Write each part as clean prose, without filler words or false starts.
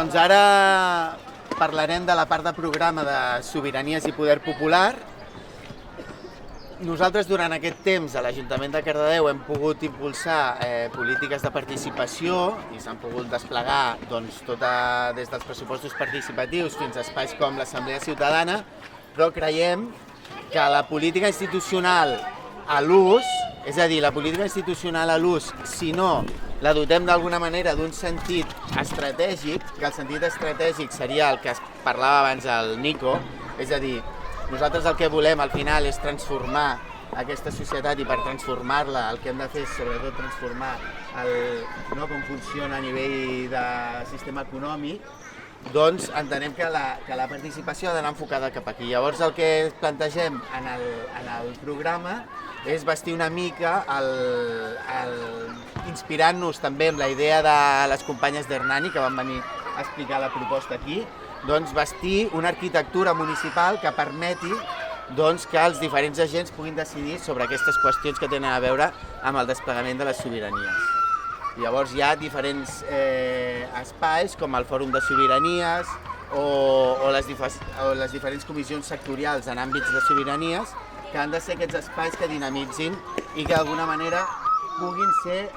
doncs ara parlarem de la part de programa de Sobiranies i Poder Popular. Nosaltres durant aquest temps a l'Ajuntament de Cardedeu hem pogut impulsar polítiques de participació i s'han pogut desplegar des dels pressupostos participatius fins a espais com l'Assemblea Ciutadana, però creiem que la política institucional a l'ús, és a dir, la política institucional a l'ús, si no la dotem d'alguna manera d'un sentit estratègic, que el sentit estratègic seria el que es parlava abans el Nico, és a dir, nosaltres el que volem al final és transformar aquesta societat i per transformar-la el que hem de fer és sobretot transformar com funciona a nivell de sistema econòmic, doncs entenem que la participació ha d'anar enfocada cap aquí. Llavors el que plantegem en el programa és vestir una mica, inspirant-nos també amb la idea de les companyes d'Hernani que van venir a explicar la proposta aquí, doncs vestir una arquitectura municipal que permeti que els diferents agents puguin decidir sobre aquestes qüestions que tenen a veure amb el desplegament de les sobiranies. Llavors hi ha diferents espais com el Fòrum de Sobiranies o les diferents comissions sectorials en àmbits de sobiranies que han de ser aquests espais que dinamitzin i que d'alguna manera puguin ser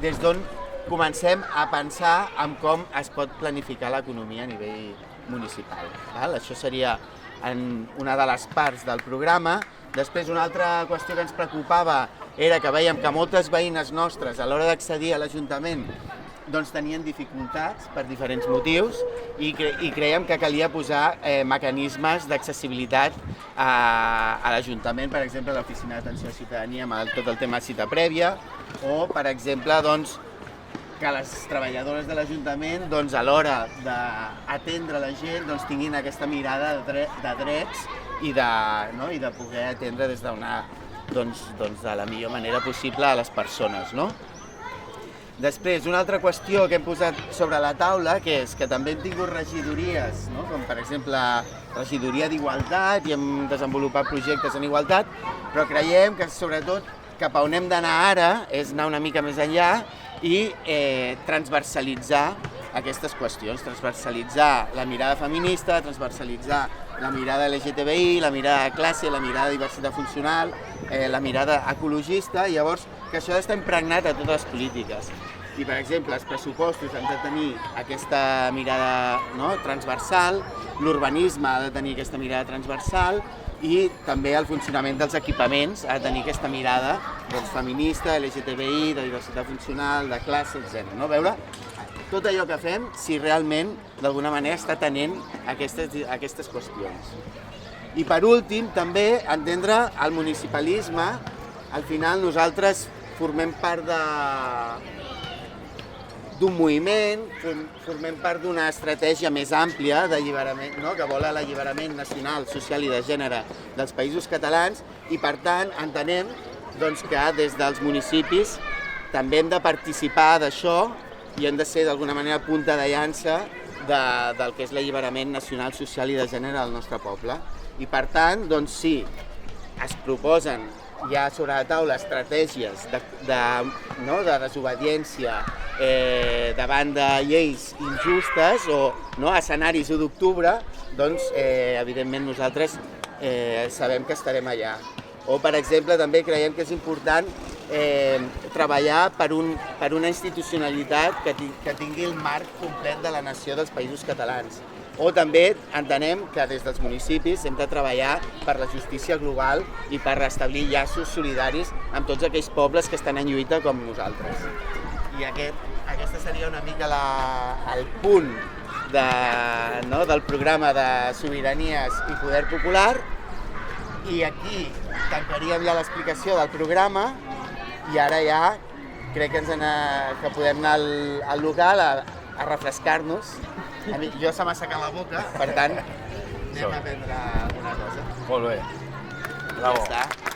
des d'on comencem a pensar en com es pot planificar l'economia a nivell municipal. Això seria una de les parts del programa. Després, una altra qüestió que ens preocupava era que veiem que moltes veïnes nostres a l'hora d'accedir a l'Ajuntament tenien dificultats per diferents motius i creiem que calia posar mecanismes d'accessibilitat a l'Ajuntament, per exemple, l'Oficina d'Atenció a la Ciutadania amb tot el tema cita prèvia o, per exemple, que les treballadores de l'Ajuntament a l'hora d'atendre la gent tinguin aquesta mirada de drets i de poder atendre des de la millor manera possible a les persones. Després, una altra qüestió que hem posat sobre la taula, que és que també hem tingut regidories, com per exemple regidoria d'Igualtat i hem desenvolupat projectes en igualtat, però creiem que sobretot cap a on hem d'anar ara és anar una mica més enllà i transversalitzar aquestes qüestions, transversalitzar la mirada feminista, transversalitzar la mirada LGTBI, la mirada de classe, la mirada de diversitat funcional, la mirada ecologista, i llavors que això ha d'estar impregnat a totes les polítiques. I, per exemple, els pressupostos han de tenir aquesta mirada transversal, l'urbanisme ha de tenir aquesta mirada transversal i també el funcionament dels equipaments ha de tenir aquesta mirada feminista, LGTBI, de diversitat funcional, de classe, etc. Veure tot allò que fem si realment d'alguna manera està atenent aquestes qüestions. I per últim, també entendre el municipalisme. Al final nosaltres formem part d'un moviment, formem part d'una estratègia més àmplia d'alliberament, que vol l'alliberament nacional, social i de gènere dels països catalans i, per tant, entenem que des dels municipis també hem de participar d'això i hem de ser d'alguna manera punta de llança del que és l'alliberament nacional, social i de gènere del nostre poble. I, per tant, sí, es proposen ja sobre la taula estratègies de desobediència davant de lleis injustes o escenaris 1 d'octubre, evidentment nosaltres sabem que estarem allà. O, per exemple, també creiem que és important treballar per una institucionalitat que tingui el marc complet de la nació dels països catalans. O també entenem que des dels municipis hem de treballar per la justícia global i per restablir llaços solidaris amb tots aquells pobles que estan en lluita com nosaltres. I aquesta seria una mica el punt del programa de Sobiranies i Poder Popular. I aquí tancaríem ja l'explicació del programa i ara ja crec que podem anar al local a refrescar-nos. Jo se m'ha assecat la boca, per tant, anem a prendre alguna cosa. Molt bé. Bravo. Ja està.